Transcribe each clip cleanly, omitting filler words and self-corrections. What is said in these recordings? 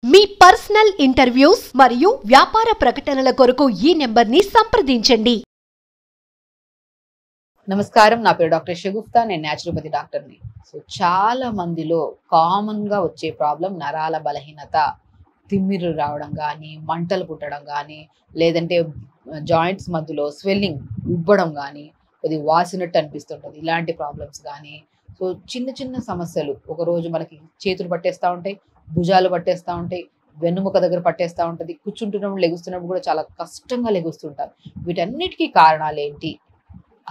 మీ personal interviews మరియు వ్యాపార ప్రకటనల కొరకు ఈ నెంబర్ని సంప్రదించండి. నమస్కారం, నా పేరు డాక్టర్ షగుఫ్తా. నేను న్యాచురోపతి డాక్టర్ని. సో చాలా మందిలో కామన్గా వచ్చే ప్రాబ్లం నరాల బలహీనత, తిమ్మిర్లు రావడం కానీ, మంటలు పుట్టడం కానీ, లేదంటే జాయింట్స్ మధ్యలో స్వెల్లింగ్ ఉబ్బడం కానీ, కొద్దిగా వాసినట్టు అనిపిస్తుంటుంది. ఇలాంటి ప్రాబ్లమ్స్ కానీ, సో చిన్న చిన్న సమస్యలు ఒకరోజు మనకి చేతులు పట్టేస్తూ ఉంటాయి, భుజాలు పట్టేస్తూ ఉంటాయి, వెన్నుముక దగ్గర పట్టేస్తూ ఉంటుంది, కూర్చుంటున్నప్పుడు లెగుస్తున్నప్పుడు కూడా చాలా కష్టంగా లెగుస్తుంటారు. వీటన్నిటికీ కారణాలు ఏంటి?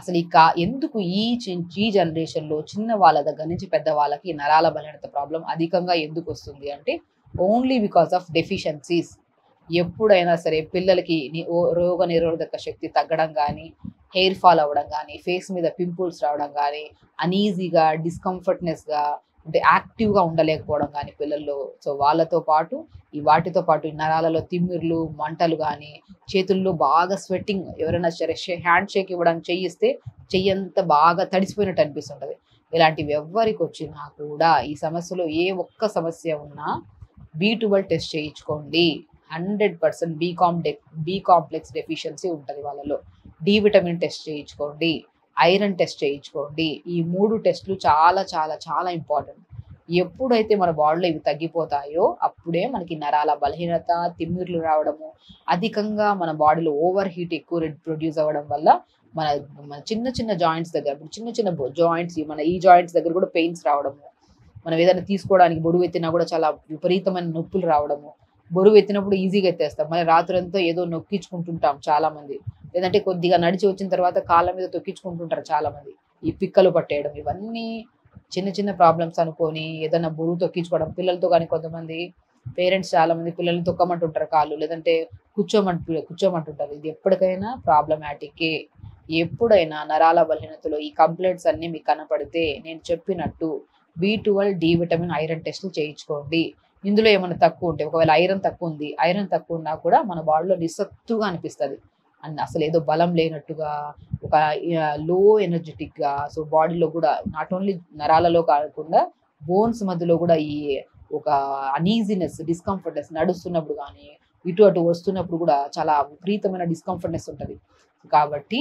అసలు ఎందుకు ఈ జనరేషన్లో చిన్న వాళ్ళ దగ్గర నుంచి పెద్దవాళ్ళకి నరాల బలహీనత ప్రాబ్లం అధికంగా ఎందుకు వస్తుంది అంటే ఓన్లీ బికాస్ ఆఫ్ డెఫిషియన్సీస్. ఎప్పుడైనా సరే పిల్లలకి రోగ నిరోధక శక్తి తగ్గడం కానీ, హెయిర్ ఫాల్ అవ్వడం కానీ, ఫేస్ మీద పింపుల్స్ రావడం కానీ, అనీజీగా, డిస్కంఫర్ట్నెస్గా, అంటే యాక్టివ్గా ఉండలేకపోవడం కానీ పిల్లల్లో. సో వాళ్ళతో పాటు వాటితో పాటు నరాలలో తిమ్మిర్లు, మంటలు కానీ, చేతుల్లో బాగా స్వెట్టింగ్, ఎవరైనా సరే హ్యాండ్ షేక్ ఇవ్వడానికి చెయ్యిస్తే చెయ్యంత బాగా తడిసిపోయినట్టు అనిపిస్తుంటుంది. ఇలాంటివి ఎవ్వరికి వచ్చినా కూడా ఈ సమస్యలో ఏ ఒక్క సమస్య ఉన్నా B12 టెస్ట్ చేయించుకోండి. 100% బి కాంప్లెక్స్ డెఫిషియన్సీ ఉంటుంది వాళ్ళలో. డి విటమిన్ టెస్ట్ చేయించుకోండి, ఐరన్ టెస్ట్ చేయించుకోండి. ఈ 3 టెస్టులు చాలా చాలా చాలా ఇంపార్టెంట్. ఎప్పుడైతే మన బాడీలో ఇవి తగ్గిపోతాయో అప్పుడే మనకి నరాల బలహీనత, తిమ్మిర్లు రావడము, అధికంగా మన బాడీలో ఓవర్ హీట్ ఎక్కువ ప్రొడ్యూస్ అవ్వడం వల్ల మన మన చిన్న చిన్న జాయింట్స్ దగ్గర, చిన్న చిన్న జాయింట్స్, ఈ జాయింట్స్ దగ్గర కూడా పెయిన్స్ రావడము, మనం ఏదైనా తీసుకోవడానికి బరువు ఎత్తినా కూడా చాలా విపరీతమైన నొప్పులు రావడము. బరువు ఎత్తినప్పుడు ఈజీగా ఎత్తేస్తాం, మళ్ళీ రాత్రంతా ఏదో నొక్కించుకుంటుంటాం చాలామంది, లేదంటే కొద్దిగా నడిచి వచ్చిన తర్వాత కాళ్ళ మీద తొక్కించుకుంటుంటారు చాలామంది. ఈ పిక్కలు పట్టేయడం, ఇవన్నీ చిన్న చిన్న ప్రాబ్లమ్స్ అనుకొని ఏదైనా బరువు తొక్కించుకోవడం. పిల్లలతో కానీ కొంతమంది పేరెంట్స్ చాలామంది పిల్లల్ని తొక్కమంటుంటారు కాళ్ళు, లేదంటే కూర్చోమంటుంటారు. ఇది ఎప్పటికైనా ప్రాబ్లమాటికే. ఎప్పుడైనా నరాల బలహీనతలో ఈ కంప్లైంట్స్ అన్నీ మీకు కనపడితే నేను చెప్పినట్టు B12, డి విటమిన్, ఐరన్ టెస్టులు చేయించుకోండి. ఇందులో ఏమైనా తక్కువ ఉంటే, ఒకవేళ ఐరన్ తక్కువ ఉన్నా కూడా మన బాడీలో నిస్సత్తుగా అనిపిస్తుంది, అసలు ఏదో బలం లేనట్టుగా, ఒక లో ఎనర్జెటిక్గా. సో బాడీలో కూడా నాట్ ఓన్లీ నరాలలో కాకుండా బోన్స్ మధ్యలో కూడా ఈ ఒక అనీజీనెస్, డిస్కంఫర్ట్నెస్, నడుస్తున్నప్పుడు కానీ ఇటు అటు వస్తున్నప్పుడు కూడా చాలా విపరీతమైన డిస్కంఫర్ట్నెస్ ఉంటుంది. కాబట్టి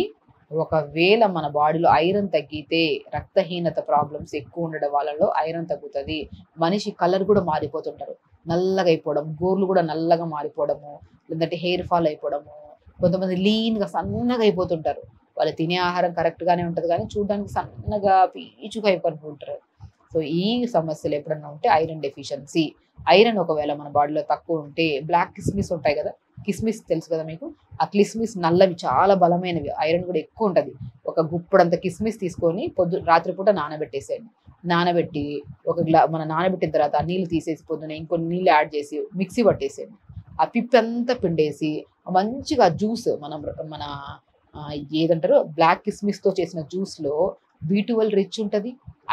ఒకవేళ మన బాడీలో ఐరన్ తగ్గితే, రక్తహీనత ప్రాబ్లమ్స్ ఎక్కువ ఉండడం వాళ్ళలో ఐరన్ తగ్గుతుంది. మనిషి కలర్ కూడా మారిపోతుంటారు, నల్లగా అయిపోవడం, గోర్లు కూడా నల్లగా మారిపోవడము, లేదంటే హెయిర్ ఫాల్ అయిపోవడము. కొంతమంది లీన్గా సన్నగా అయిపోతుంటారు, వాళ్ళు తినే ఆహారం కరెక్ట్గానే ఉంటుంది కానీ చూడడానికి సన్నగా పీచుగా అయిపోతుంటారు. సో ఈ సమస్యలు ఎప్పుడన్నా ఉంటే ఐరన్ డెఫిషియన్సీ. ఐరన్ ఒకవేళ మన బాడీలో తక్కువ ఉంటే, బ్లాక్ కిస్మిస్ ఉంటాయి కదా, కిస్మిస్ తెలుసు కదా మీకు, ఆ కిస్మిస్ నల్లవి చాలా బలమైనవి, ఐరన్ కూడా ఎక్కువ ఉంటుంది. ఒక గుప్పుడంత కిస్మిస్ తీసుకొని రాత్రిపూట నానబెట్టేసేయండి. నానబెట్టి మన నానబెట్టిన తర్వాత ఆ నీళ్ళు తీసేసి పొద్దున ఇంకొన్ని నీళ్ళు యాడ్ చేసి మిక్సీ పట్టేసేయండి. ఆ పిప్పి అంతా పిండేసి మంచిగా జ్యూస్, మన ఏదంటారు బ్లాక్ కిస్మిస్తో చేసిన జ్యూస్లో B12 రిచ్ ఉంటుంది,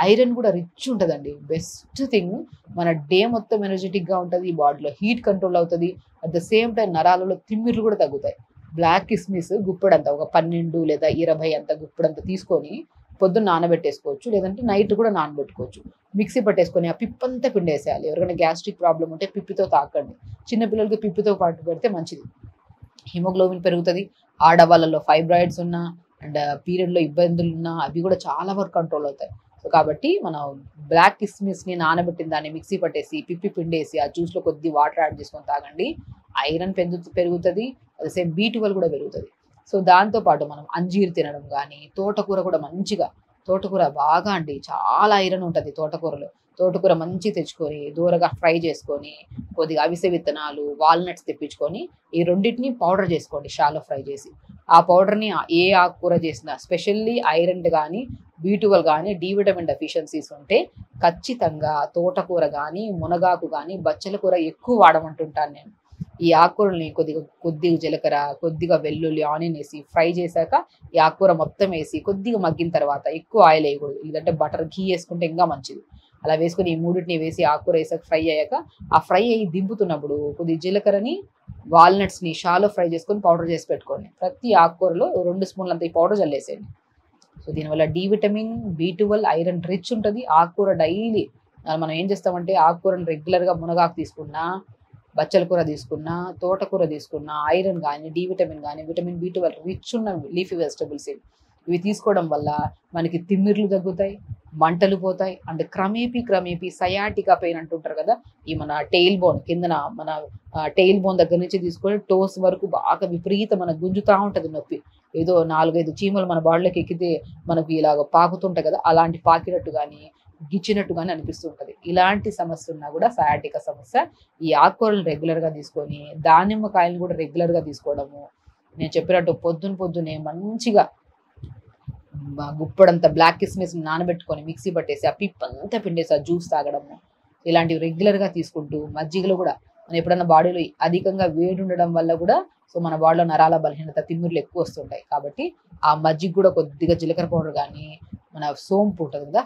ఐరన్ కూడా రిచ్ ఉంటుందండి. బెస్ట్ థింగ్, మన డే మొత్తం ఎనర్జెటిక్గా ఉంటుంది, బాడీలో హీట్ కంట్రోల్ అవుతుంది, అట్ ద సేమ్ టైం నరాలలో తిమ్మిర్లు కూడా తగ్గుతాయి. బ్లాక్ కిస్మిస్ గుప్పడంతా, ఒక 12 లేదా 20 అంత గుప్పడంతా తీసుకొని పొద్దున్న నానబెట్టేసుకోవచ్చు, లేదంటే నైట్ కూడా నానబెట్టుకోవచ్చు. మిక్సీ పట్టేసుకొని ఆ పిప్పంతా పిండేసేయాలి. ఎవరికైనా గ్యాస్ట్రిక్ ప్రాబ్లం ఉంటే పిప్పితో తాకండి. చిన్నపిల్లలకి పిప్పితో పాటు పెడితే మంచిది, హిమోగ్లోబిన్ పెరుగుతుంది. ఆడవాళ్ళలో ఫైబ్రాయిడ్స్ ఉన్నా అండ్ పీరియడ్లో ఇబ్బందులు ఉన్నా అవి కూడా చాలా వరకు కంట్రోల్ అవుతాయి. సో కాబట్టి మనం బ్లాక్ కిస్మిస్ని నానబెట్టిన దాన్ని మిక్సీ పట్టేసి పిప్పి పిండేసి ఆ జ్యూస్లో కొద్ది వాటర్ యాడ్ చేసుకొని తాగండి. ఐరన్ పెరుగుతుంది, అదే సేమ్ B12 కూడా పెరుగుతుంది. సో దాంతోపాటు మనం అంజీర్ తినడం కానీ, తోటకూర కూడా మంచిగా, తోటకూర బాగా అండి చాలా ఐరన్ ఉంటుంది తోటకూరలో. తోటకూర మంచి తెచ్చుకొని దూరగా ఫ్రై చేసుకొని, కొద్దిగా అవిసె విత్తనాలు, వాల్నట్స్ తెప్పించుకొని ఈ రెండింటిని పౌడర్ చేసుకోండి, షాలో ఫ్రై చేసి. ఆ పౌడర్ని ఏ ఆకుకూర చేసినా, స్పెషల్లీ ఐరన్ కానీ, B12 కానీ, డి విటమిన్ డెఫిషియన్సీస్ ఉంటే ఖచ్చితంగా తోటకూర కానీ, మునగాకు కానీ, బచ్చల కూర ఎక్కువ వాడమంటుంటాను నేను. ఈ ఆకుకూరల్ని కొద్దిగా జీలకర్ర, కొద్దిగా వెల్లుల్లి, ఆనియన్ వేసి ఫ్రై చేశాక ఈ ఆకుకూర మొత్తం వేసి కొద్దిగా మగ్గిన తర్వాత, ఎక్కువ ఆయిల్ వేయకూడదు, లేదంటే బటర్ ఘీ వేసుకుంటే ఇంకా మంచిది. అలా వేసుకొని ఈ మూడింటిని వేసి ఆకుకూర వేసాక ఫ్రై అయ్యాక, ఆ ఫ్రై అయ్యి దింపుతున్నప్పుడు కొద్దిగా జీలకర్రని, వాల్నట్స్ని షాలో ఫ్రై చేసుకొని పౌడర్ చేసి పెట్టుకోండి. ప్రతి ఆకుకూరలో 2 స్పూన్లంత ఈ పౌడర్ చల్లేసేయండి. సో దీనివల్ల D vitamin, B12, iron rich ఉంటుంది. ఆకుకూర డైలీ మనం ఏం చేస్తామంటే ఆకుకూరను రెగ్యులర్గా మునగాకు తీసుకున్నా, బచ్చల కూర తీసుకున్నా, తోటకూర తీసుకున్నా, ఐరన్ కానీ, డి విటమిన్ కానీ, విటమిన్ B12 రిచ్ ఉన్న లీఫీ వెజిటబుల్స్ ఇవి తీసుకోవడం వల్ల మనకి తిమ్మిర్లు తగ్గుతాయి, మంటలు పోతాయి. అండ్ క్రమేపీ సయాటికా పెయిన్ అంటుంటారు కదా, ఈ మన టెయిల్ బోన్ కిందన మన టెయిల్ బోన్ దగ్గర నుంచి తీసుకొని టోస్ వరకు బాగా విపరీత మన గుంజుతా ఉంటుంది నొప్పి. ఏదో 4-5 చీమలు మన బాడీలోకి ఎక్కితే మనకి ఇలాగ పాకుతుంటాయి కదా, అలాంటి పాకినట్టు కానీ గిచ్చినట్టు కానీ అనిపిస్తుంటది. ఇలాంటి సమస్య ఉన్నా కూడా సయాటికా సమస్య ఈ ఆకుకూరలు రెగ్యులర్గా తీసుకొని, దానిమ్మకాయలు కూడా రెగ్యులర్గా తీసుకోవడము, నేను చెప్పినట్టు పొద్దునే మంచిగా గుప్పడంతా బ్లాక్ కిస్మిస్ నానబెట్టుకొని మిక్సీ పట్టేసి ఆ పిప్పంతా పిండేసి ఆ జ్యూస్ తాగడము, ఇలాంటివి రెగ్యులర్గా తీసుకుంటూ, మజ్జిగలో కూడా మనం ఎప్పుడన్నా బాడీలో అధికంగా వేడి ఉండడం వల్ల కూడా సో మన బాడీలో నరాల బలహీనత, తిమ్మిర్లు ఎక్కువ వస్తుంటాయి. కాబట్టి ఆ మజ్జిగ కూడా కొద్దిగా జీలకర్ర పౌడర్ కానీ, మన సోంపు ఉంటుంది కదా,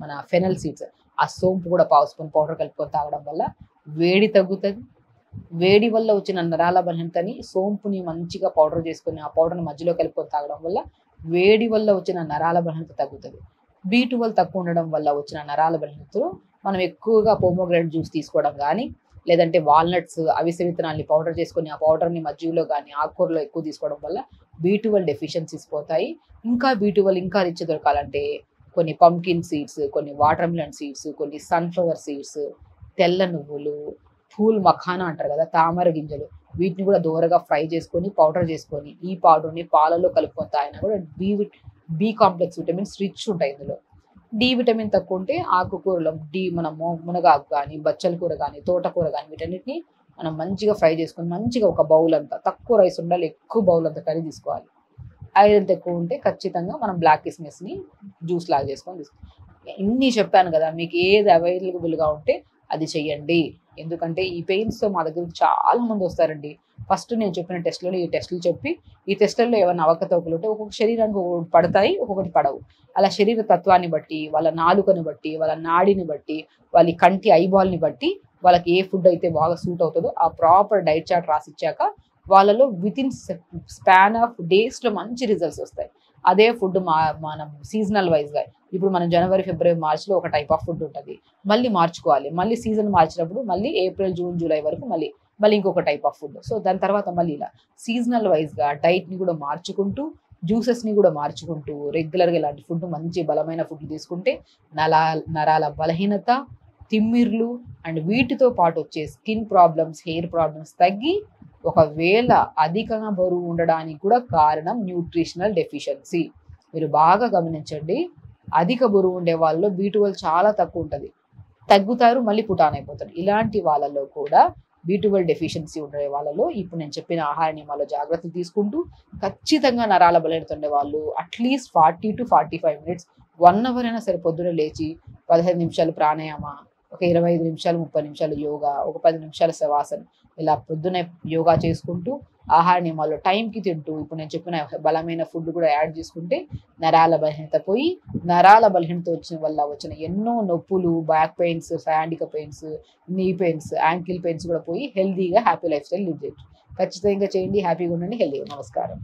మన ఫెనల్ సీడ్స్, ఆ సోంపు కూడా పావు స్పూన్ పౌడర్ కలుపుకొని తాగడం వల్ల వేడి తగ్గుతుంది. వేడి వల్ల వచ్చిన నరాల బలహీనతని సోంపుని మంచిగా పౌడర్ చేసుకొని ఆ పౌడర్ని మధ్యలో కలుపుకొని తాగడం వల్ల వేడి వల్ల వచ్చిన నరాల బలహీనత తగ్గుతుంది. B12 తక్కువ ఉండడం వల్ల వచ్చిన నరాల బలహీనతలో మనం ఎక్కువగా పోమోగ్రానేట్ జ్యూస్ తీసుకోవడం కానీ, లేదంటే వాల్నట్స్, అవిసె విత్తనాల్ని పౌడర్ చేసుకొని ఆ పౌడర్ని మజ్జిగలో కానీ ఆకుకూరలో ఎక్కువ తీసుకోవడం వల్ల B12 డెఫిషియన్సీస్ పోతాయి. ఇంకా B12 ఇంకా రిచ్ దొరకాలంటే కొన్ని పంకిన్ సీడ్స్, కొన్ని వాటర్ మిలన్ సీడ్స్, కొన్ని సన్ఫ్లవర్ సీడ్స్, తెల్ల నువ్వులు, పూల్ మఖానా అంటారు కదా, తామర గింజలు, వీటిని కూడా దూరగా ఫ్రై చేసుకొని పౌడర్ చేసుకొని ఈ పౌడర్ని పాలలో కలుపుకొని తాగినా కూడా బి కాంప్లెక్స్ విటమిన్స్ రిచ్ ఉంటాయి. ఇందులో డి విటమిన్ తక్కువ ఉంటే ఆకుకూరలో మన మునగాకు కానీ, బచ్చల కూర కానీ, తోటకూర కానీ, వీటన్నిటిని మనం మంచిగా ఫ్రై చేసుకొని మంచిగా ఒక బౌల్ అంతా, తక్కువ రైస్ ఉండాలి, ఎక్కువ బౌల్ అంతా కర్రీ తీసుకోవాలి. ఐరన్ ఎక్కువ ఉంటే ఖచ్చితంగా మనం బ్లాక్ కిస్మిస్ని జ్యూస్ లాగా చేసుకొని తీసుకోవాలి. ఇన్ని చెప్పాను కదా, మీకు ఏది అవైలబుల్గా ఉంటే అది చెయ్యండి. ఎందుకంటే ఈ పెయిన్స్తో మా దగ్గరికి చాలా మంది వస్తారండి. ఫస్ట్ నేను చెప్పిన టెస్టులలో ఈ టెస్టులు చెప్పి, ఈ టెస్టులలో ఏమైనా అవకతవకలు ఉంటే ఒక్కొక్క శరీరానికి ఒక్కొక్కటి పడతాయి, ఒక్కొక్కటి పడవు. అలా శరీర తత్వాన్ని బట్టి, వాళ్ళ నాలుకని బట్టి, వాళ్ళ నాడిని బట్టి, వాళ్ళ కంటి ఐబాల్ని బట్టి వాళ్ళకి ఏ ఫుడ్ అయితే బాగా సూట్ అవుతుందో ఆ ప్రాపర్ డైట్ చార్ట్ రాసిచ్చాక వాళ్ళలో వితిన్ స్పాన్ ఆఫ్ డేస్లో మంచి రిజల్ట్స్ వస్తాయి. అదే ఫుడ్ మనం సీజనల్ వైజ్గా ఇప్పుడు మనం జనవరి, ఫిబ్రవరి, మార్చ్లో ఒక టైప్ ఆఫ్ ఫుడ్ ఉంటుంది, మళ్ళీ మార్చుకోవాలి. మళ్ళీ సీజన్ మార్చినప్పుడు మళ్ళీ ఏప్రిల్, జూన్, జూలై వరకు మళ్ళీ ఇంకొక టైప్ ఆఫ్ ఫుడ్. సో దాని తర్వాత మళ్ళీ ఇలా సీజనల్ వైజ్గా డైట్ని కూడా మార్చుకుంటూ, జ్యూసెస్ని కూడా మార్చుకుంటూ రెగ్యులర్గా ఇలాంటి ఫుడ్, మంచి బలమైన ఫుడ్ తీసుకుంటే నరాల బలహీనత, తిమ్మిర్లు అండ్ వీటితో పాటు వచ్చే స్కిన్ ప్రాబ్లమ్స్, హెయిర్ ప్రాబ్లమ్స్ తగ్గి, ఒకవేళ అధికంగా బరువు ఉండడానికి కూడా కారణం న్యూట్రిషనల్ డెఫిషియన్సీ. మీరు బాగా గమనించండి, అధిక బరువు ఉండే వాళ్ళలో B12 చాలా తక్కువ ఉంటుంది, తగ్గుతారు, మళ్ళీ పుటాన్ అయిపోతారు. ఇలాంటి వాళ్ళలో కూడా B12 డెఫిషియన్సీ ఉండే వాళ్ళలో ఇప్పుడు నేను చెప్పిన ఆహార నియమాల్లో జాగ్రత్తలు తీసుకుంటూ ఖచ్చితంగా నరాల బలహీనత ఉండే వాళ్ళు అట్లీస్ట్ 40 to 45 minutes 1 hour అయినా సరే పొద్దున లేచి 15 నిమిషాలు ప్రాణాయామ, ఒక 25 నిమిషాలు, 30 నిమిషాలు యోగా, ఒక 10 నిమిషాలు శవాసనం, ఇలా పొద్దునే యోగా చేసుకుంటూ ఆహార నియమాల్లో టైంకి తింటూ ఇప్పుడు నేను చెప్పిన బలమైన ఫుడ్ కూడా యాడ్ చేసుకుంటే నరాల బలహీనత పోయి, నరాల బలహీనత వచ్చిన ఎన్నో నొప్పులు, బ్యాక్ పెయిన్స్, సయాటికా పెయిన్స్, నీ పెయిన్స్, యాంకిల్ పెయిన్స్ కూడా పోయి హెల్తీగా హ్యాపీ లైఫ్ స్టైల్ లీడ్ చేయొచ్చు. ఖచ్చితంగా చేయండి, హ్యాపీగా ఉండండి, హెల్తీగా. నమస్కారం.